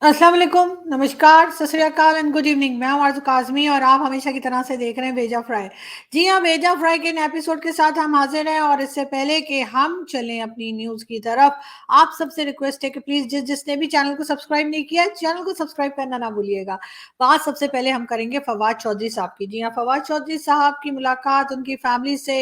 अस्सलाम वालेकुम, नमस्कार, सत श्री अकाल एंड गुड इवनिंग। मैं हूं आरज़ू काज़मी और आप हमेशा की तरह से देख रहे हैं वेजा फ्राई। जी हाँ, वेजा फ्राई के नए एपिसोड के साथ हम हाजिर हैं और इससे पहले कि हम चलें अपनी न्यूज़ की तरफ, आप सबसे रिक्वेस्ट है कि प्लीज़ जिसने भी चैनल को सब्सक्राइब नहीं किया है, चैनल को सब्सक्राइब करना ना भूलिएगा। बात सबसे पहले हम करेंगे फवाद चौधरी साहब की। जी हाँ, फवाद चौधरी साहब की मुलाकात उनकी फैमिली से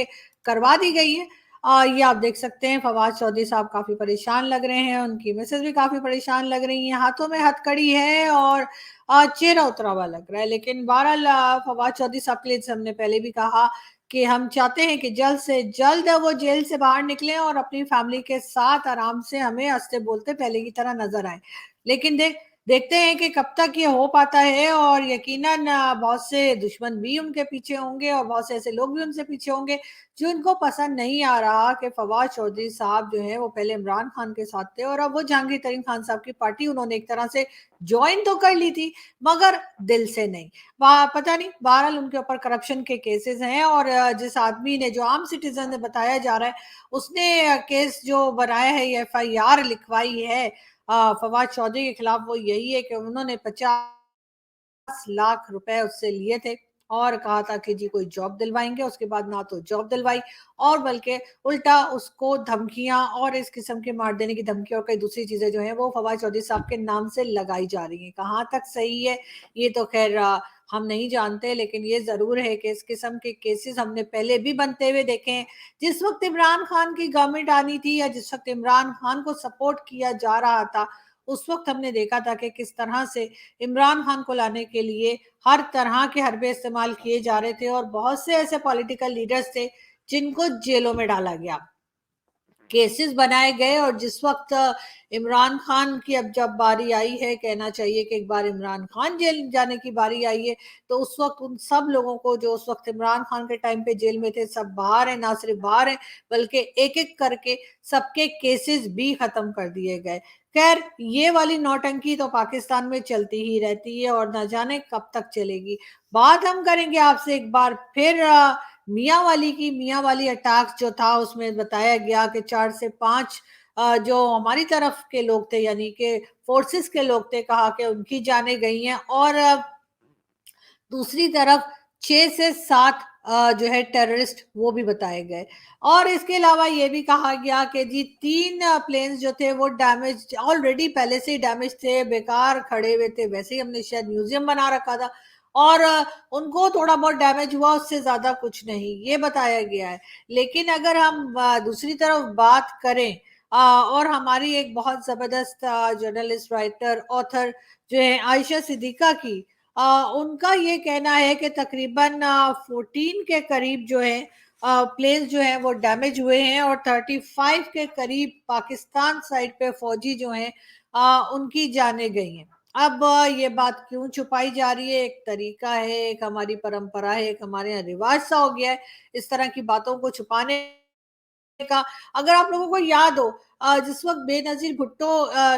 करवा दी गई है। ये आप देख सकते हैं फवाद चौधरी साहब काफ़ी परेशान लग रहे हैं, उनकी मिसेज़ भी काफ़ी परेशान लग रही हैं, हाथों में हथकड़ी है और चेहरा उतरा हुआ लग रहा है। लेकिन बहरहाल फवाद चौधरी साहब के लिए जैसे हमने पहले भी कहा कि हम चाहते हैं कि जल्द से जल्द वो जेल से बाहर निकलें और अपनी फैमिली के साथ आराम से हमें हँसते-बोलते पहले की तरह नज़र आएँ। लेकिन देखते हैं कि कब तक ये हो पाता है और यकीनन बहुत से दुश्मन भी उनके पीछे होंगे और बहुत से ऐसे लोग भी उनसे पीछे होंगे जो इनको पसंद नहीं आ रहा कि फवाद चौधरी साहब जो है वो पहले इमरान खान के साथ थे और अब वो जहांगीर तरीन खान साहब की पार्टी उन्होंने एक तरह से ज्वाइन तो कर ली थी मगर दिल से नहीं। पता नहीं, बहरहाल उनके ऊपर करप्शन के केसेस हैं और जिस आदमी ने, जो आम सिटीजन ने बताया जा रहा है, उसने केस जो बनाया है, ये FIR लिखवाई है फवाद चौधरी के खिलाफ, वो यही है कि उन्होंने 50 लाख रुपए उससे लिए थे और कहा था कि जी कोई जॉब दिलवाएंगे। उसके बाद ना तो जॉब दिलवाई और बल्कि उल्टा उसको धमकियां और इस किस्म के मार देने की धमकी और कई दूसरी चीजें जो हैं वो फवाद चौधरी साहब के नाम से लगाई जा रही हैं। कहाँ तक सही है ये तो खैर हम नहीं जानते, लेकिन ये जरूर है कि इस किस्म के केसेस हमने पहले भी बनते हुए देखे हैं। जिस वक्त इमरान खान की गवर्नमेंट आनी थी या जिस वक्त इमरान खान को सपोर्ट किया जा रहा था, उस वक्त हमने देखा था कि किस तरह से इमरान खान को लाने के लिए हर तरह के हरबे इस्तेमाल किए जा रहे थे और बहुत से ऐसे पॉलिटिकल लीडर्स थे जिनको जेलों में डाला गया, केसेस बनाए गए। और जिस वक्त इमरान खान की अब जब बारी आई है, कहना चाहिए कि एक बार इमरान खान जेल जाने की बारी आई है, तो उस वक्त उन सब लोगों को जो उस वक्त इमरान खान के टाइम पे जेल में थे, सब बाहर हैं। ना सिर्फ बाहर हैं बल्कि एक एक करके सबके केसेस भी खत्म कर दिए गए। खैर, ये वाली नौटंकी तो पाकिस्तान में चलती ही रहती है और न जाने कब तक चलेगी। बात हम करेंगे आपसे एक बार फिर मियाँ वाली की। मियाँ वाली अटैक जो था उसमें बताया गया कि 4 से 5 जो हमारी तरफ के लोग थे, यानी कि फोर्सेस के लोग थे, कहा कि उनकी जानें गई हैं और दूसरी तरफ 6 से 7 जो है टेररिस्ट वो भी बताए गए। और इसके अलावा ये भी कहा गया कि जी 3 प्लेन्स जो थे वो डैमेज, ऑलरेडी पहले से ही डैमेज थे, बेकार खड़े हुए थे, वैसे ही हमने शायद म्यूजियम बना रखा था और उनको थोड़ा बहुत डैमेज हुआ, उससे ज्यादा कुछ नहीं, ये बताया गया है। लेकिन अगर हम दूसरी तरफ बात करें और हमारी एक बहुत जबरदस्त जर्नलिस्ट, राइटर, ऑथर जो है आयशा सिद्दीका की, उनका ये कहना है कि तकरीबन 14 के करीब जो है प्लेन्स जो हैं वो डैमेज हुए हैं और 35 के करीब पाकिस्तान साइड पे फौजी जो हैं उनकी जानें गई हैं। अब ये बात क्यों छुपाई जा रही है? एक तरीका है, एक हमारी परंपरा है, एक हमारे यहाँ रिवाज सा हो गया है इस तरह की बातों को छुपाने का। अगर आप लोगों को याद हो, जिस वक्त बेनजीर भुट्टो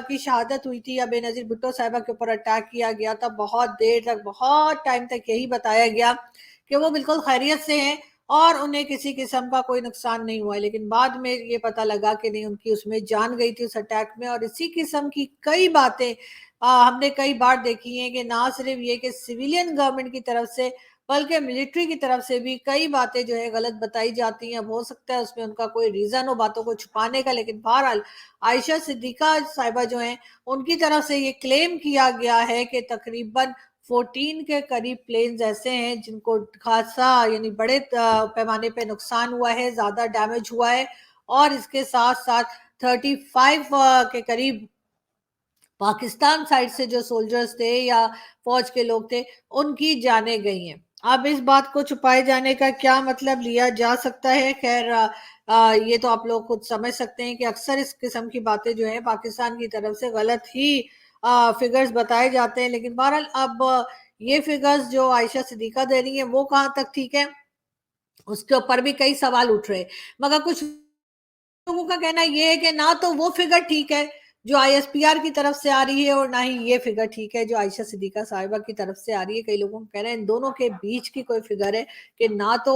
की शहादत हुई थी या बेनजीर भुट्टो साहिबा के ऊपर अटैक किया गया था, बहुत देर तक, बहुत टाइम तक यही बताया गया कि वो बिल्कुल खैरियत से हैं और उन्हें किसी किस्म का कोई नुकसान नहीं हुआ है। लेकिन बाद में ये पता लगा कि नहीं, उनकी उसमें जान गई थी उस अटैक में। और इसी किस्म की कई बातें हमने कई बार देखी हैं कि ना सिर्फ ये कि सिविलियन गवर्नमेंट की तरफ से बल्कि मिलिट्री की तरफ से भी कई बातें जो है गलत बताई जाती हैं। अब हो सकता है उसमें उनका कोई रीजन हो बातों को छुपाने का, लेकिन बहरहाल आयशा सिद्दीका साहिबा जो हैं उनकी तरफ से ये क्लेम किया गया है कि तकरीबन 14 के करीब प्लेन्स ऐसे हैं जिनको खासा, यानी बड़े पैमाने पे नुकसान हुआ है, ज्यादा डैमेज हुआ है और इसके साथ साथ 35 के करीब पाकिस्तान साइड से जो सोल्जर्स थे या फौज के लोग थे उनकी जानें गई हैं। अब इस बात को छुपाए जाने का क्या मतलब लिया जा सकता है? खैर, ये तो आप लोग खुद समझ सकते हैं कि अक्सर इस किस्म की बातें जो है पाकिस्तान की तरफ से गलत ही फिगर्स बताए जाते हैं। लेकिन बहरहाल अब ये फिगर्स जो आयशा सिद्दीका दे रही है वो कहाँ तक ठीक है, उसके ऊपर भी कई सवाल उठ रहे हैं। मगर कुछ लोगों का कहना ये है कि ना तो वो फिगर ठीक है, जो ISPR की तरफ से आ रही है, और ना ही ये फिगर ठीक है जो आयशा सिद्दीका साहिबा की तरफ से आ रही है। कई लोगों को कह रहे हैं इन दोनों के बीच की कोई फिगर है कि ना तो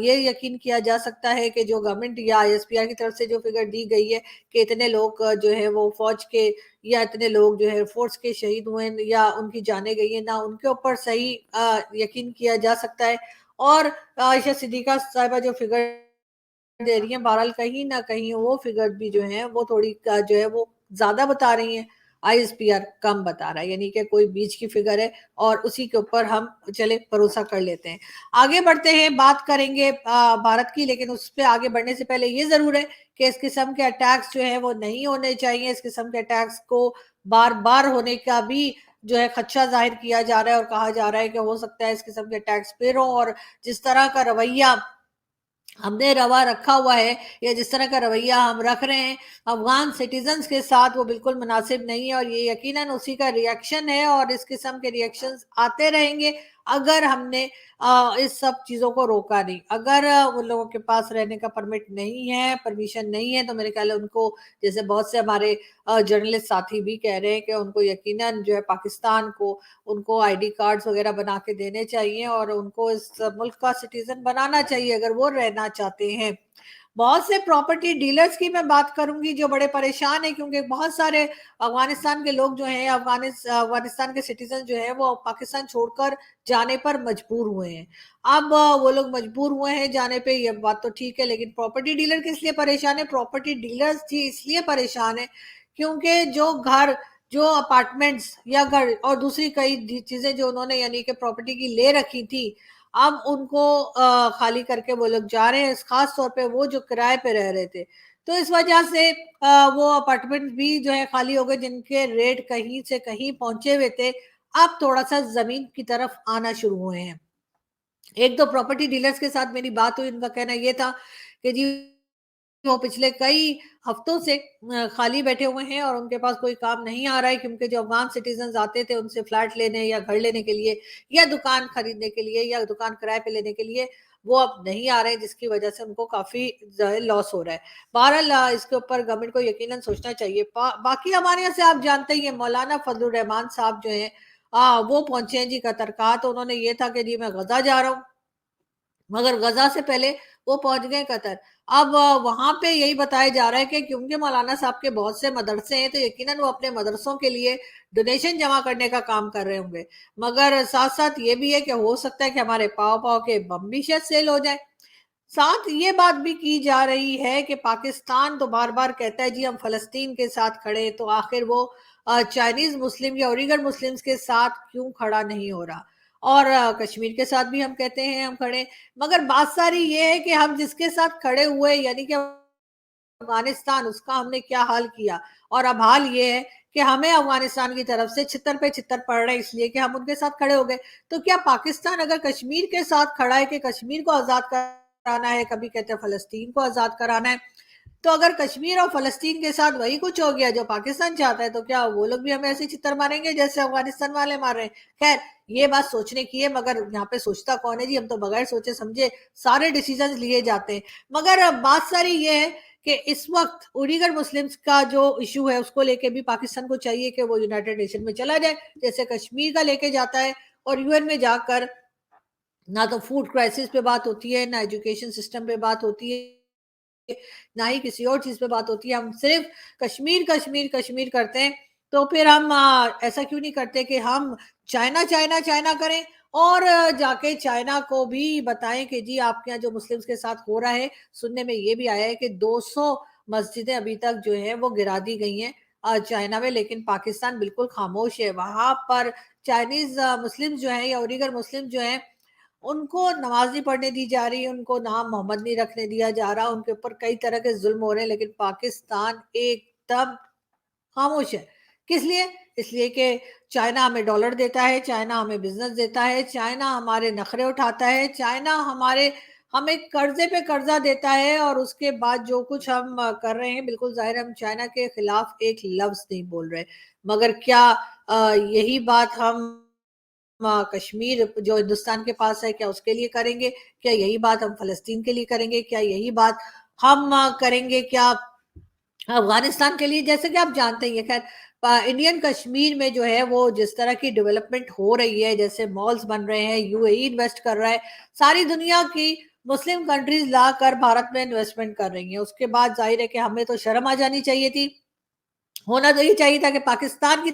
ये यकीन किया जा सकता है कि जो गवर्नमेंट या ISPR की तरफ से जो फिगर दी गई है कि इतने लोग जो है वो फौज के या इतने लोग जो है फोर्स के शहीद हुए या उनकी जाने गई है, ना उनके ऊपर सही यकीन किया जा सकता है। और आयशा सिद्दीका साहिबा जो फिगर दे रही हैं, बहरहाल कहीं ना कहीं वो फिगर भी जो है वो थोड़ी जो है वो ज्यादा बता रही हैं, ISPR कम बता रहा है, यानी कि कोई बीच की फिगर है और उसी के ऊपर हम चले भरोसा कर लेते हैं। आगे बढ़ते हैं, बात करेंगे भारत की, लेकिन उस पर आगे बढ़ने से पहले ये जरूर है कि इस किस्म के अटैक्स जो है वो नहीं होने चाहिए। इस किस्म के अटैक्स को बार बार होने का भी जो है खदशा जाहिर किया जा रहा है और कहा जा रहा है कि हो सकता है इस किस्म के अटैक्स फिर हों, और जिस तरह का रवैया हमने रवा रखा हुआ है या जिस तरह का रवैया हम रख रहे हैं अफगान सिटीजन्स के साथ, वो बिल्कुल मुनासिब नहीं है, और ये यकीनन उसी का रिएक्शन है और इस किस्म के रिएक्शंस आते रहेंगे अगर हमने इस सब चीज़ों को रोका नहीं। अगर उन लोगों के पास रहने का परमिट नहीं है, परमिशन नहीं है, तो मेरे ख्याल है उनको, जैसे बहुत से हमारे जर्नलिस्ट साथी भी कह रहे हैं कि उनको यकीनन जो है पाकिस्तान को उनको ID कार्ड्स वगैरह बना के देने चाहिए और उनको इस मुल्क का सिटीजन बनाना चाहिए अगर वो रहना चाहते हैं। बहुत से प्रॉपर्टी डीलर्स की मैं बात करूंगी जो बड़े परेशान हैं, क्योंकि बहुत सारे अफगानिस्तान के लोग जो हैं, अफगानिस्तान के सिटीजन जो है वो पाकिस्तान छोड़कर जाने पर मजबूर हुए हैं। अब वो लोग मजबूर हुए हैं जाने पे, ये बात तो ठीक है, लेकिन प्रॉपर्टी डीलर किस लिए परेशान है? प्रॉपर्टी डीलर्स जी इसलिए परेशान है क्योंकि जो घर, जो अपार्टमेंट्स या घर और दूसरी कई चीजें जो उन्होंने यानी कि प्रॉपर्टी की ले रखी थी, अब उनको खाली करके वो लोग जा रहे हैं, खास तौर पे वो जो किराए पे रह रहे थे। तो इस वजह से वो अपार्टमेंट भी जो है खाली हो गए जिनके रेट कहीं से कहीं पहुंचे हुए थे, अब थोड़ा सा जमीन की तरफ आना शुरू हुए हैं। एक दो प्रॉपर्टी डीलर्स के साथ मेरी बात हुई, उनका कहना ये था कि जी वो पिछले कई हफ्तों से खाली बैठे हुए हैं और उनके पास कोई काम नहीं आ रहा है, क्योंकि जो अफगान सिटीजन आते थे उनसे फ्लैट लेने या घर लेने के लिए या दुकान खरीदने के लिए या दुकान किराए पे लेने के लिए वो अब नहीं आ रहे हैं, जिसकी वजह से उनको काफी लॉस हो रहा है। बहरहाल इसके ऊपर गवर्नमेंट को यकीनन सोचना चाहिए। बाकी हमारे यहाँ से आप जानते ही हैं मौलाना फजलुर रहमान साहब जो हैं, वो पहुंचे हैं जी कतर का, तो उन्होंने ये था कि जी मैं गजा जा रहा हूँ, मगर गजा से पहले वो पहुंच गए कतर। अब वहां पे यही बताया जा रहा है कि क्योंकि मौलाना साहब के बहुत से मदरसे हैं तो यकीनन वो अपने मदरसों के लिए डोनेशन जमा करने का काम कर रहे होंगे, मगर साथ साथ ये भी है कि हो सकता है कि हमारे पाव पाव के बम भी शायद सेल हो जाए। साथ ये बात भी की जा रही है कि पाकिस्तान तो बार बार कहता है जी हम फलस्तीन के साथ खड़े, तो आखिर वो चाइनीज मुस्लिम या उइगर मुस्लिम्स के साथ क्यों खड़ा नहीं हो रहा? और कश्मीर के साथ भी हम कहते हैं हम खड़े, मगर बात सारी ये है कि हम जिसके साथ खड़े हुए यानी कि अफगानिस्तान, उसका हमने क्या हाल किया। और अब हाल ये है कि हमें अफगानिस्तान की तरफ से छितर पे छितर पड़ रहे हैं इसलिए कि हम उनके साथ खड़े हो गए। तो क्या पाकिस्तान अगर कश्मीर के साथ खड़ा है कि कश्मीर को आजाद कराना है, कभी कहते हैं फलस्तीन को आजाद कराना है, तो अगर कश्मीर और फलस्तीन के साथ वही कुछ हो गया जो पाकिस्तान चाहता है, तो क्या वो लोग भी हमें ऐसे चित्तर मारेंगे जैसे अफगानिस्तान वाले मार रहे हैं? खैर, ये बात सोचने की है, मगर यहाँ पे सोचता कौन है जी? हम तो बगैर सोचे समझे सारे डिसीजन लिए जाते हैं। मगर बात सारी ये है कि इस वक्त उइगर मुस्लिम्स का जो इशू है उसको लेके भी पाकिस्तान को चाहिए कि वो यूनाइटेड नेशन में चला जाए, जैसे कश्मीर का लेके जाता है, और UN में जाकर ना तो फूड क्राइसिस पे बात होती है, ना एजुकेशन सिस्टम पे बात होती है, ना ही किसी और चीज पे बात होती है। हम सिर्फ कश्मीर कश्मीर कश्मीर करते हैं। तो फिर हम ऐसा क्यों नहीं करते कि हम चाइना चाइना चाइना करें और जाके चाइना को भी बताएं कि जी आपके यहाँ जो मुस्लिम्स के साथ हो रहा है। सुनने में ये भी आया है कि 200 मस्जिदें अभी तक जो है वो गिरा दी गई हैं चाइना में, लेकिन पाकिस्तान बिल्कुल खामोश है। वहां पर चाइनीज मुस्लिम जो है या उइगर मुस्लिम जो है उनको नमाज नहीं पढ़ने दी जा रही, उनको नाम मोहम्मद नहीं रखने दिया जा रहा, उनके ऊपर कई तरह के जुल्म हो रहे हैं, लेकिन पाकिस्तान एकदम खामोश है। किस लिए? इसलिए कि चाइना हमें डॉलर देता है, चाइना हमें बिजनेस देता है, चाइना हमारे नखरे उठाता है, चाइना हमारे हमें कर्जे पे कर्जा देता है, और उसके बाद जो कुछ हम कर रहे हैं बिल्कुल जाहिर है हम चाइना के खिलाफ एक लफ्ज नहीं बोल रहे। मगर क्या यही बात हम कश्मीर जो हिंदुस्तान के पास है क्या उसके लिए करेंगे? क्या यही बात हम फलस्तीन के लिए करेंगे? क्या यही बात हम करेंगे क्या افغانستان کے لیے جیسے کہ آپ جانتے ہیں، خیر انڈین کشمیر میں جو ہے وہ جس طرح کی ڈیولپمنٹ ہو رہی ہے، جیسے مالز بن رہے ہیں، یو اے ای انویسٹ کر رہا ہے، ساری دنیا کی مسلم کنٹریز لا کر بھارت میں انویسٹمنٹ کر رہی ہیں. اس کے بعد ظاہر ہے کہ ہمیں تو شرم آ جانی چاہیے تھی. ہونا تو یہ چاہیے تھا کہ پاکستان کی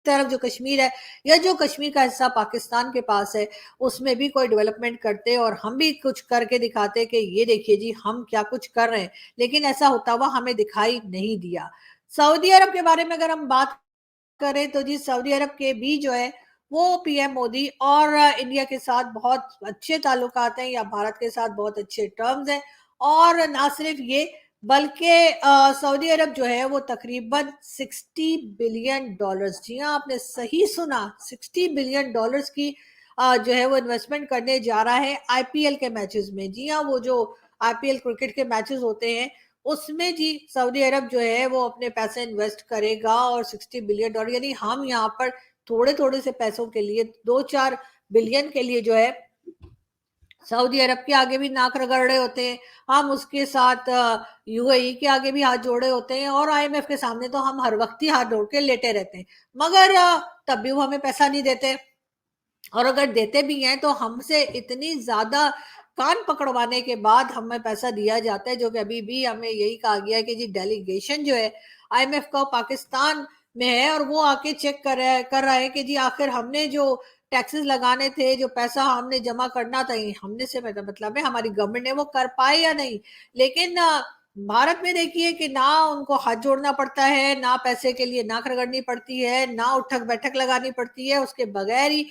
طرف جو کشمیر ہے یا جو کشمیر کا حصہ پاکستان کے پاس ہے اس میں بھی کوئی ڈیولپمنٹ کرتے اور ہم بھی کچھ کر کے دکھاتے کہ یہ دیکھیے جی ہم کیا کچھ کر رہے ہیں، لیکن ایسا ہوتا ہوا ہمیں دکھائی نہیں دیا. سعودی عرب کے بارے میں اگر ہم بات کریں تو جی سعودی عرب کے بھی جو ہے وہ پی ایم مودی اور انڈیا کے ساتھ بہت اچھے تعلقات ہیں، یا بھارت کے ساتھ بہت اچھے ٹرمز ہیں. اور نہ صرف یہ بلکہ سعودی عرب جو ہے وہ تقریباً $60 بلین، جی ہاں آپ نے صحیح سنا، $60 بلین کی جو ہے وہ انویسٹمنٹ کرنے جا رہا ہے آئی پی ایل کے میچز میں. جی ہاں وہ جو آئی پی ایل کرکٹ کے میچز ہوتے ہیں اس میں جی سعودی عرب جو ہے وہ اپنے پیسے انویسٹ کرے گا، اور $60 بلین، یعنی ہم یہاں پر تھوڑے تھوڑے سے پیسوں کے لیے 2-4 بلین کے لیے جو ہے سعودی عرب کے آگے بھی ناک رگڑ رہے ہوتے ہیں، ہم اس کے ساتھ یو اے ای کے آگے بھی ہاتھ جوڑے ہوتے ہیں، اور آئی ایم ایف کے سامنے تو ہم ہر وقت ہی ہاتھ جوڑ کے لیٹے رہتے ہیں، مگر تب بھی وہ ہمیں پیسہ نہیں دیتے. اور اگر دیتے بھی ہیں تو ہم سے اتنی زیادہ کان پکڑوانے کے بعد ہمیں پیسہ دیا جاتا ہے، جو کہ ابھی بھی ہمیں یہی کہا گیا ہے کہ جی ڈیلیگیشن جو ہے آئی ایم ایف کا پاکستان میں ہے، اور وہ آ کے چیک کر رہا ہے کہ جی آخر ہم نے جو ٹیکسز لگانے تھے، جو پیسہ ہم نے جمع کرنا تھا، ہم نے سے مطلب ہے ہماری گورنمنٹ نے وہ کر پائے یا نہیں. لیکن بھارت میں دیکھیے کہ نہ ان کو ہاتھ جوڑنا پڑتا ہے، نہ پیسے کے لیے ناک رگڑنی پڑتی ہے، نہ اٹھک بیٹھک لگانی پڑتی ہے، اس کے بغیر ہی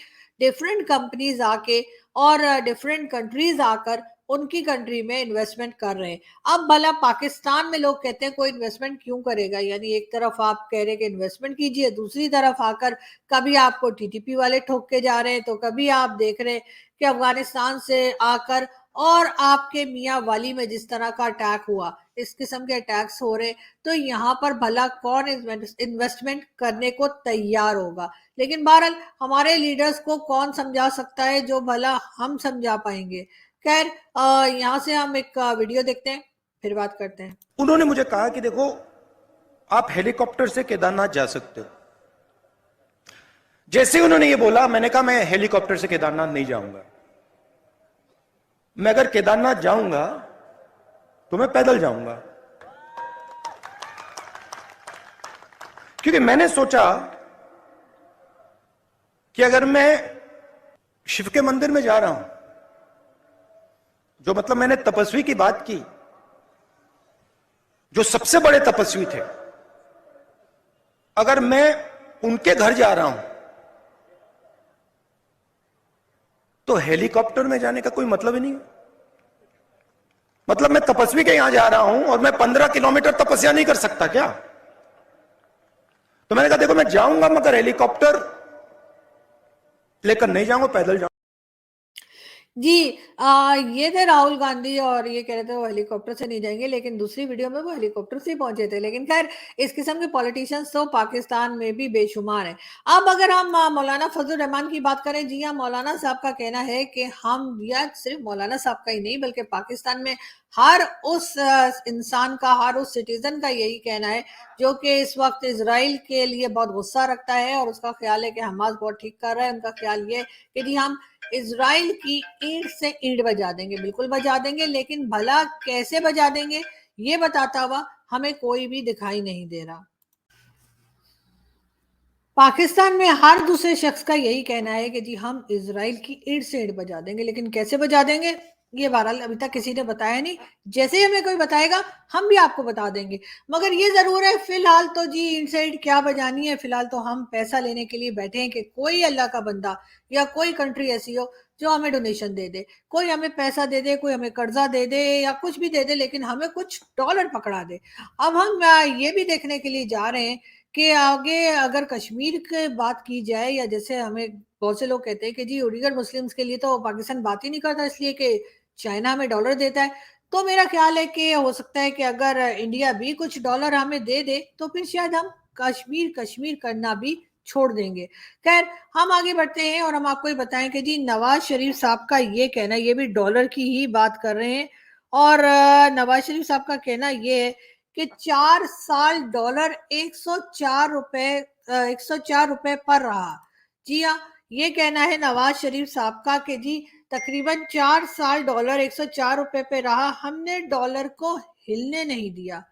ڈفرینٹ کمپنیز آ کے اور ڈفرینٹ کنٹریز آ کر ان کی کنٹری میں انویسٹمنٹ کر رہے ہیں. اب بھلا پاکستان میں لوگ کہتے ہیں کوئی انویسٹمنٹ کیوں کرے گا، یعنی ایک طرف آپ کہہ رہے کہ انویسٹمنٹ کیجئے، دوسری طرف آ کر کبھی آپ کو ٹی ٹی پی والے ٹھوک کے جا رہے ہیں، تو کبھی آپ دیکھ رہے کہ افغانستان سے آ کر اور آپ کے میاں والی میں جس طرح کا اٹیک ہوا، اس قسم کے اٹیکس ہو رہے. تو یہاں پر بھلا کون انویسٹمنٹ کرنے کو تیار ہوگا؟ لیکن بہرحال ہمارے لیڈرز کو کون سمجھا سکتا ہے جو بھلا ہم سمجھا پائیں گے. خیر یہاں سے ہم ایک ویڈیو دیکھتے ہیں پھر بات کرتے ہیں. انہوں نے مجھے کہا کہ دیکھو آپ ہیلی کاپٹر سے کیدارناتھ جا سکتے ہو. جیسے انہوں نے یہ بولا میں نے کہا میں ہیلی کاپٹر سے کیدارناتھ نہیں جاؤں گا. میں اگر کیدارناتھ جاؤں گا تو میں پیدل جاؤں گا، کیونکہ میں نے سوچا کہ اگر میں شیو کے مندر میں جا رہا ہوں، جو مطلب میں نے تپسوی کی بات کی، جو سب سے بڑے تپسوی تھے، اگر میں ان کے گھر جا رہا ہوں تو ہیلی کاپٹر میں جانے کا کوئی مطلب ہی نہیں. مطلب میں تپسوی کے یہاں جا رہا ہوں اور میں 15 کلومیٹر تپسیا نہیں کر سکتا کیا؟ تو میں نے کہا دیکھو میں جاؤں گا مگر ہیلی کاپٹر لے کر نہیں جاؤں گا، پیدل جاؤں. جی یہ تھے راہل گاندھی، اور یہ کہہ رہے تھے وہ ہیلی کاپٹر سے نہیں جائیں گے، لیکن دوسری ویڈیو میں وہ ہیلی کاپٹر سے پہنچے تھے. لیکن خیر اس قسم کے پولیٹیشنز تو پاکستان میں بھی بے شمار ہیں. اب اگر ہم مولانا فضل الرحمان کی بات کریں، جی ہاں مولانا صاحب کا کہنا ہے کہ ہم، یا صرف مولانا صاحب کا ہی نہیں بلکہ پاکستان میں ہر اس انسان کا، ہر اس سٹیزن کا یہی کہنا ہے جو کہ اس وقت اسرائیل کے لیے بہت غصہ رکھتا ہے، اور اس کا خیال ہے کہ حماس بہت ٹھیک کر رہا ہے. ان کا خیال یہ کہ جی ہم اسرائیل کی اینٹ سے اینٹ بجا دیں گے، بالکل بجا دیں گے، لیکن بھلا کیسے بجا دیں گے یہ بتاتا ہوا ہمیں کوئی بھی دکھائی نہیں دے رہا. پاکستان میں ہر دوسرے شخص کا یہی کہنا ہے کہ جی ہم اسرائیل کی اینٹ سے اینٹ بجا دیں گے، لیکن کیسے بجا دیں گے یہ بہرحال ابھی تک کسی نے بتایا نہیں. جیسے ہی ہمیں کوئی بتائے گا ہم بھی آپ کو بتا دیں گے. مگر یہ ضرور ہے فی الحال تو جی اینٹ سے اینٹ کیا بجانی ہے، فی الحال تو ہم پیسہ لینے کے لیے بیٹھے ہیں کہ کوئی اللہ کا بندہ یا کوئی کنٹری ایسی ہو جو ہمیں ڈونیشن دے دے، کوئی ہمیں پیسہ دے دے، کوئی ہمیں قرضہ دے دے یا کچھ بھی دے دے، لیکن ہمیں کچھ ڈالر پکڑا دے. اب ہم یہ بھی دیکھنے کے لیے جا رہے ہیں کہ آگے اگر کشمیر کی بات کی جائے، یا جیسے ہمیں بہت سے لوگ کہتے ہیں کہ جی اوڈیگر مسلمز کے لیے تو پاکستان بات ہی نہیں کرتا اس لیے کہ چائنا ہمیں ڈالر دیتا ہے. تو میرا خیال ہے کہ ہو سکتا ہے کہ اگر انڈیا بھی کچھ ڈالر ہمیں دے دے تو پھر شاید ہم کشمیر کرنا بھی چھوڑ دیں گے. خیر ہم آگے بڑھتے ہیں اور ہم آپ کو یہ بتائیں کہ جی نواز شریف صاحب کا یہ کہنا، یہ بھی ڈالر کی ہی بات کر رہے ہیں، اور نواز شریف صاحب کا کہنا یہ ہے कि 4 साल डॉलर 104 रुपए पर रहा। जी हाँ, ये कहना है नवाज शरीफ साहब का कि जी तकरीबन 4 साल डॉलर 104 रुपए पे रहा, हमने डॉलर को हिलने नहीं दिया।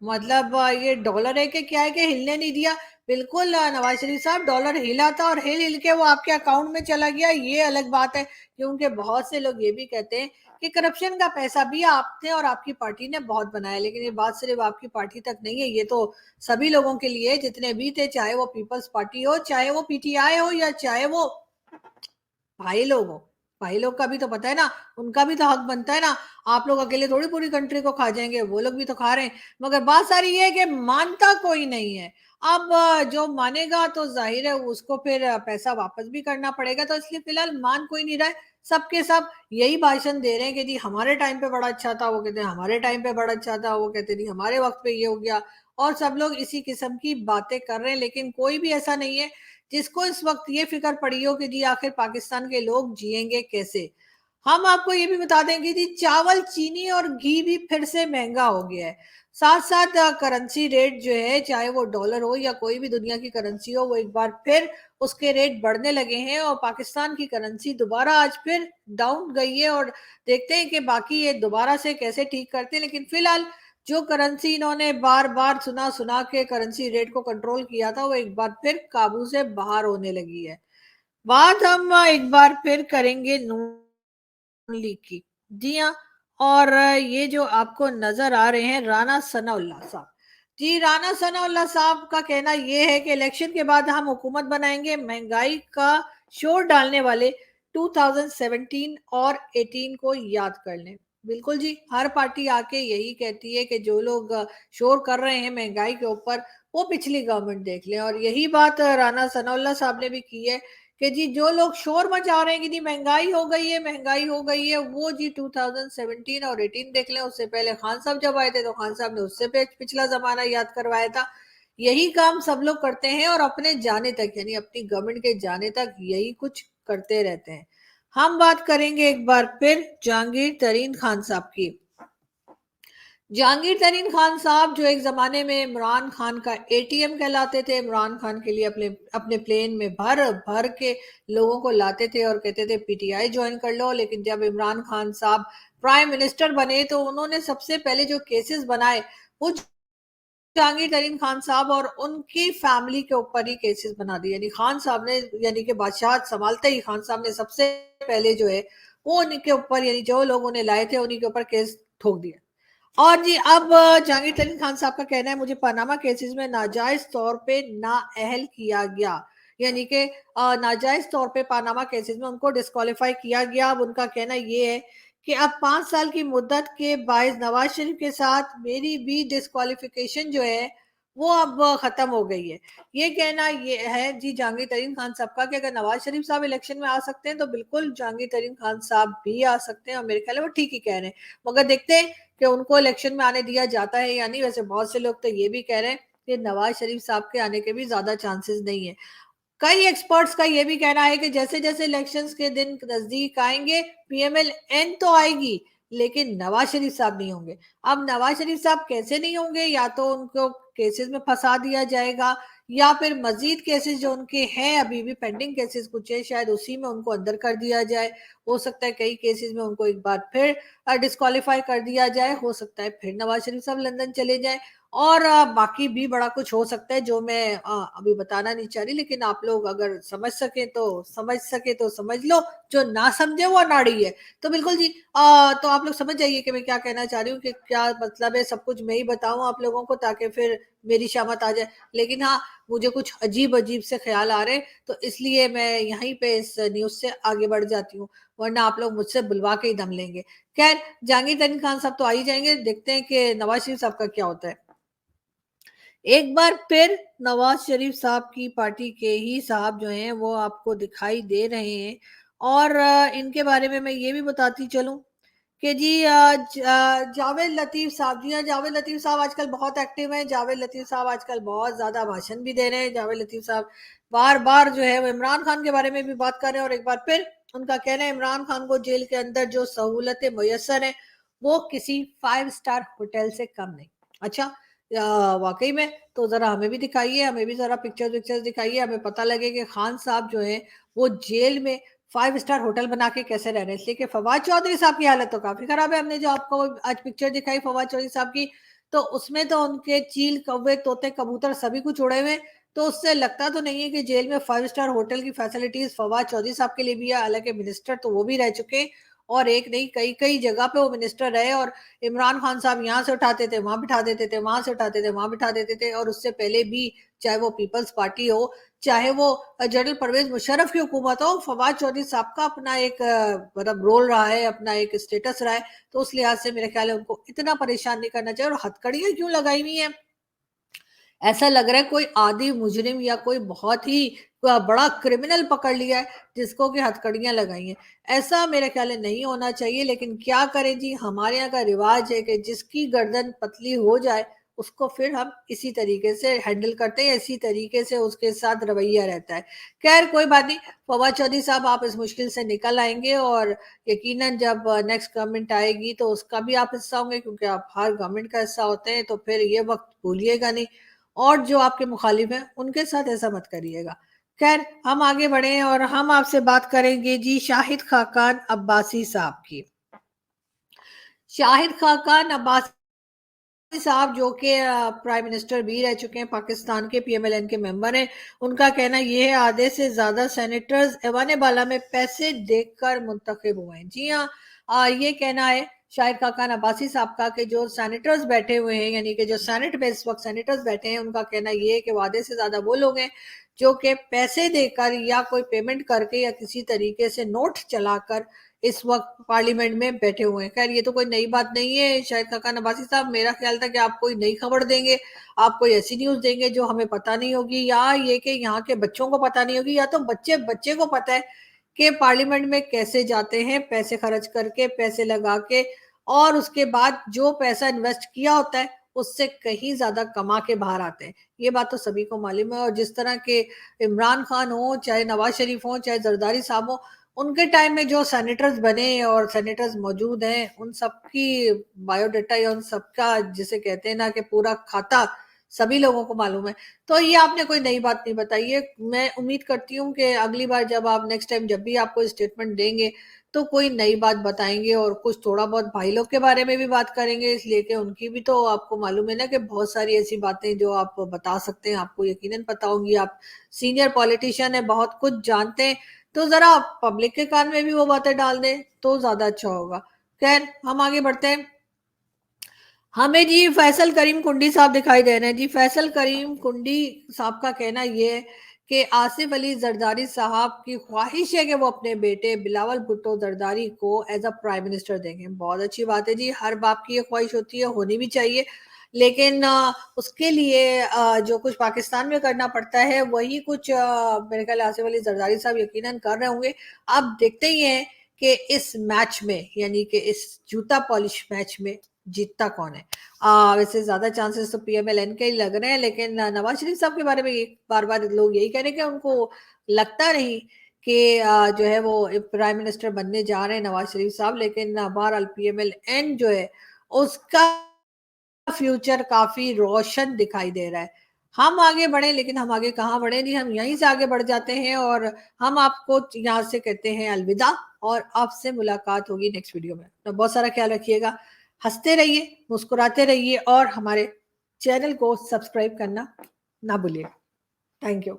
मतलब ये डॉलर है कि क्या है कि हिलने नहीं दिया। बिल्कुल नवाज शरीफ साहब, डॉलर हिला था और हिल हिल के वो आपके अकाउंट में चला गया, ये अलग बात है। क्योंकि बहुत से लोग ये भी कहते हैं कि करप्शन का पैसा भी आपने और आपकी पार्टी ने बहुत बनाया, लेकिन ये बात सिर्फ आपकी पार्टी तक नहीं है, ये तो सभी लोगों के लिए जितने भी थे, चाहे वो पीपल्स पार्टी हो, चाहे वो पीटीआई हो, या चाहे वो भाई लोग हो। भाई लोग का भी तो पता है ना, उनका भी तो हक बनता है ना। आप लोग अकेले थोड़ी पूरी कंट्री को खा जाएंगे, वो लोग भी तो खा रहे हैं। मगर बात सारी ये है कि मानता कोई नहीं है। अब जो मानेगा तो जाहिर है उसको फिर पैसा वापस भी करना पड़ेगा, तो इसलिए फिलहाल मान कोई नहीं रहा है। सबके सब यही भाषण दे रहे हैं कि जी हमारे टाइम पे बड़ा अच्छा था, वो कहते हैं हमारे टाइम पे बड़ा अच्छा था, वो कहते हैं जी हमारे वक्त पे ये हो गया। और सब लोग इसी किस्म की बातें कर रहे हैं, लेकिन कोई भी ऐसा नहीं है जिसको इस वक्त ये फिक्र पड़ी हो कि जी आखिर पाकिस्तान के लोग जिएंगे कैसे। हम आपको ये भी बता दें कि जी चावल, चीनी और घी भी फिर से महंगा हो गया है। साथ साथ करेंसी रेट जो है, चाहे वो डॉलर हो या कोई भी दुनिया की करेंसी हो, वो एक बार फिर उसके रेट बढ़ने लगे हैं और पाकिस्तान की करेंसी दोबारा आज फिर डाउन गई है। और देखते हैं कि बाकी ये दोबारा से कैसे ठीक करते हैं। लेकिन फिलहाल जो करेंसी इन्होंने बार बार सुना सुना के करेंसी रेट को कंट्रोल किया था, वो एक बार फिर काबू से बाहर होने लगी है। बात हम एक बार फिर करेंगे नून लीग की। जी हाँ, और ये जो आपको नजर आ रहे हैं राना सनाउल्लाह साहब। जी, राना सनाउल्लाह साहब का कहना ये है कि इलेक्शन के बाद हम हुकूमत बनाएंगे, महंगाई का शोर डालने वाले 2017 और 18 को याद कर लें। बिल्कुल जी, हर पार्टी आके यही कहती है कि जो लोग शोर कर रहे हैं महंगाई के ऊपर, वो पिछली गवर्नमेंट देख लें। और यही बात राना सनाउल्लाह साहब ने भी की है कि जी जो लोग शोर मचा रहे हैं कि जी महंगाई हो गई है, महंगाई हो गई है, वो जी 2017 और 18 देख लें। उससे पहले खान साहब जब आए थे तो खान साहब ने उससे पिछला जमाना याद करवाया था। यही काम सब लोग करते हैं और अपने जाने तक, यानी अपनी गवर्नमेंट के जाने तक यही कुछ करते रहते हैं। हम बात करेंगे एक बार फिर जहांगीर तरीन खान साहब की। जहांगीर तरीन खान साहब जो एक जमाने में इमरान खान का एटीएम कहलाते थे, इमरान खान के लिए अपने अपने प्लेन में भर भर के लोगों को लाते थे और कहते थे पीटीआई ज्वाइन कर लो। लेकिन जब इमरान खान साहब प्राइम मिनिस्टर बने तो उन्होंने सबसे पहले जो केसेस बनाए, वो जहांगीर तरीन खान साहब और उनकी फैमिली के ऊपर ही केसेस बना दिए। यानी खान साहब ने, यानी कि बादशाह संभालते ही खान साहब ने सबसे पहले जो है वो उनके ऊपर, यानी जो लोग उन्हें लाए थे उन्हीं के ऊपर केस ठोक दिया। और जी अब जहांगीर तरीन खान साहब का कहना है मुझे पनामा केसेस में नाजायज तौर पे नाअहल किया गया, यानी कि नाजायज तौर पे पनामा केसेस में उनको डिस्क्वालीफाई किया गया। अब उनका कहना ये है कि अब 5 साल की मुद्दत के बायस नवाज शरीफ के साथ मेरी भी डिस्क्वालिफिकेशन जो है वो अब खत्म हो गई है। ये कहना ये है जी जहांगीर तरीन खान साहब का कि अगर नवाज शरीफ साहब इलेक्शन में आ सकते हैं तो बिल्कुल जहांगीर तरीन खान साहब भी आ सकते हैं, और मेरे ख्याल है वो ठीक ही कह रहे हैं। मगर देखते हैं कि उनको इलेक्शन में आने दिया जाता है या नहीं। वैसे बहुत से लोग तो ये भी कह रहे हैं कि नवाज शरीफ साहब के आने के भी ज्यादा चांसेस नहीं है। कई एक्सपर्ट्स का ये भी कहना है कि जैसे जैसे इलेक्शंस के दिन नजदीक आएंगे, पीएमएल एन तो आएगी, लेकिन नवाज शरीफ साहब नहीं होंगे। अब नवाज शरीफ साहब कैसे नहीं होंगे, या तो उनको केसेस में फंसा दिया जाएगा, या फिर मजीद केसेस जो उनके हैं अभी भी पेंडिंग केसेस कुछ है, शायद उसी में उनको अंदर कर दिया जाए। हो सकता है कई केसेस में उनको एक बार फिर डिस्क्वालीफाई कर दिया जाए, हो सकता है फिर नवाज शरीफ साहब लंदन चले जाए। और बाकी भी बड़ा कुछ हो सकता है जो मैं अभी बताना नहीं चाह रही, लेकिन आप लोग अगर समझ सके तो समझ लो, जो ना समझे वो अनाड़ी है। तो बिल्कुल जी, तो आप लोग समझ जाइए कि मैं क्या कहना चाह रही हूँ, कि क्या मतलब है। सब कुछ मैं ही बताऊं आप लोगों को ताकि फिर मेरी शामत आ जाए। लेकिन हाँ, मुझे कुछ अजीब अजीब से ख्याल आ रहे हैं, तो इसलिए मैं यहीं पे इस न्यूज से आगे बढ़ जाती हूँ, वरना आप लोग मुझसे बुलवा के ही दम लेंगे। खैर, जहांगीर तरीन खान साहब तो आ ही जाएंगे, देखते हैं कि नवाज शरीफ साहब का क्या होता है। एक बार फिर नवाज शरीफ साहब की पार्टी के ही साहब जो हैं वो आपको दिखाई दे रहे हैं। और इनके बारे में मैं ये भी बताती चलूं कि जी जावेद लतीफ साहब, जी हाँ, जावेद लतीफ साहब आजकल बहुत एक्टिव हैं। जावेद लतीफ साहब आजकल बहुत ज्यादा भाषण भी दे रहे हैं। जावेद लतीफ साहब बार बार जो है वो इमरान खान के बारे में भी बात कर रहे हैं, और एक बार फिर उनका कहना है इमरान खान को जेल के अंदर जो सहूलतें मुयसर हैं वो किसी 5 स्टार होटल से कम नहीं। अच्छा, वाकई में तो जरा हमें भी दिखाइए, हमें भी जरा पिक्चर्स दिखाइए, हमें पता लगे कि खान साहब जो हैं वो जेल में 5 स्टार होटल बना के कैसे रह रहे हैं। इसलिए कि फवाद चौधरी साहब की हालत तो काफी खराब है। हमने जो आपको आज पिक्चर दिखाई फवाद चौधरी साहब की, तो उसमें तो उनके चील, कौवे, तोते, कबूतर सभी कुछ उड़े हुए हैं। तो उससे लगता तो नहीं है कि जेल में 5 स्टार होटल की फैसिलिटीज फवाद चौधरी साहब के लिए भी है। हालांकि मिनिस्टर तो वो भी रह चुके हैं, और एक नहीं कई कई जगह पे वो मिनिस्टर रहे, और इमरान खान साहब यहाँ से उठाते थे वहां बिठा देते थे, वहां से उठाते थे वहां बिठा देते थे। और उससे पहले भी, चाहे वो पीपल्स पार्टी हो, चाहे वो जनरल परवेज मुशर्रफ की हुकूमत हो, फवाद चौधरी साहब का अपना एक मतलब रोल रहा है, अपना एक स्टेटस रहा है। तो उस लिहाज से मेरे ख्याल है उनको इतना परेशान नहीं करना चाहिए। और हथकड़ियां क्यों लगाई हुई है? ऐसा लग रहा है कोई आदि मुजरिम या कोई बहुत ही बड़ा क्रिमिनल पकड़ लिया है जिसको कि हथकड़ियां लगाई हैं। ऐसा मेरे ख्याल है नहीं होना चाहिए, लेकिन क्या करें जी, हमारे यहाँ का रिवाज है कि जिसकी गर्दन पतली हो जाए उसको फिर हम इसी तरीके से हैंडल करते हैं, इसी तरीके से उसके साथ रवैया रहता है। खैर कोई बात नहीं, फवाद चौधरी साहब आप इस मुश्किल से निकल आएंगे, और यकीनन जब नेक्स्ट गवर्नमेंट आएगी तो उसका भी आप हिस्सा होंगे, क्योंकि आप हर गवर्नमेंट का हिस्सा होते हैं। तो फिर ये वक्त भूलिएगा नहीं, और जो आपके मुखालिफ हैं उनके साथ ऐसा मत करिएगा। खैर हम आगे बढ़े और हम आपसे बात करेंगे जी शाहिद खाकान अब्बासी साहब की। शाहिद खाकान अब्बासी साहब जो कि प्राइम मिनिस्टर भी रह चुके हैं पाकिस्तान के, पीएमएलएन के मेंबर हैं। उनका कहना यह है आधे से ज्यादा सेनेटर्स ऐवान बाला में पैसे देकर मुंतखब हुए हैं। जी हाँ, ये कहना है शाहिद खाकान अब्बासी साहब का कि जो सेनेटर्स बैठे हुए हैं, यानी कि जो सेनेट में इस वक्त सेनेटर्स बैठे हैं, उनका कहना ये है कि वादे से ज्यादा वो लोग हैं जो कि पैसे देकर या कोई पेमेंट करके या किसी तरीके से नोट चलाकर इस वक्त पार्लियामेंट में बैठे हुए हैं। खैर ये तो कोई नई बात नहीं है शाहिद खाकान अब्बासी साहब, मेरा ख्याल था कि आप कोई नई खबर देंगे, आप कोई ऐसी न्यूज देंगे जो हमें पता नहीं होगी, या ये कि यहाँ के बच्चों को पता नहीं होगी, या तो बच्चे बच्चे को पता है कि पार्लियामेंट में कैसे जाते हैं पैसे खर्च करके, पैसे लगा के, और उसके बाद जो पैसा इन्वेस्ट किया होता है उससे कहीं ज्यादा कमा के बाहर आते हैं। ये बात तो सभी को मालूम है। और जिस तरह के इमरान खान हो, चाहे नवाज शरीफ हो, चाहे जरदारी साहब हो, उनके टाइम में जो सेनेटर्स बने और सेनेटर्स मौजूद हैं, उन सबकी बायोडाटा या उन सबका जिसे कहते हैं ना कि पूरा खाता सभी लोगों को मालूम है। तो ये आपने कोई नई बात नहीं बताई है। मैं उम्मीद करती हूँ कि अगली बार जब आप नेक्स्ट टाइम जब भी आप कोई स्टेटमेंट देंगे तो कोई नई बात बताएंगे, और कुछ थोड़ा बहुत भाई लोग के बारे में भी बात करेंगे, इसलिए कि उनकी भी तो आपको मालूम है ना कि बहुत सारी ऐसी बातें जो आप बता सकते हैं, आपको यकीनन पता होंगी। आप सीनियर पॉलिटिशियन है, बहुत कुछ जानते हैं, तो जरा पब्लिक के कान में भी वो बातें डाल दें तो ज्यादा अच्छा होगा। खैर हम आगे बढ़ते हैं। हमें जी फैसल करीम कुंडी साहब दिखाई दे रहे हैं। जी फैसल करीम कुंडी साहब का कहना ये है कि आसिफ अली जरदारी साहब की ख्वाहिश है कि वो अपने बेटे बिलावल भुट्टो जरदारी को एज अ प्राइम मिनिस्टर देंगे। बहुत अच्छी बात है जी, हर बाप की ये ख्वाहिश होती है, होनी भी चाहिए। लेकिन उसके लिए जो कुछ पाकिस्तान में करना पड़ता है वही कुछ मेरे ख्याल आसिफ अली जरदारी साहब यकीनन कर रहे होंगे। आप देखते ही हैं कि इस मैच में, यानी कि इस जूता पॉलिश मैच में जीतता कौन है। वैसे ज्यादा चांसेस तो पीएमएलएन के ही लग रहे हैं, लेकिन नवाज शरीफ साहब के बारे में बार बार लोग यही कह रहे हैं कि उनको लगता नहीं कि जो है वो प्राइम मिनिस्टर बनने जा रहे हैं नवाज शरीफ साहब। लेकिन बहरहाल पीएमएलएन जो है उसका फ्यूचर काफी रोशन दिखाई दे रहा है। हम आगे बढ़े, लेकिन हम आगे कहाँ बढ़े जी, हम यहीं से आगे बढ़ जाते हैं, और हम आपको यहाँ से कहते हैं अलविदा, और आपसे मुलाकात होगी नेक्स्ट वीडियो में। तो बहुत सारा ख्याल रखिएगा, हंसते रहिए, मुस्कुराते रहिए, और हमारे चैनल को सब्सक्राइब करना ना भूलिए। Thank you.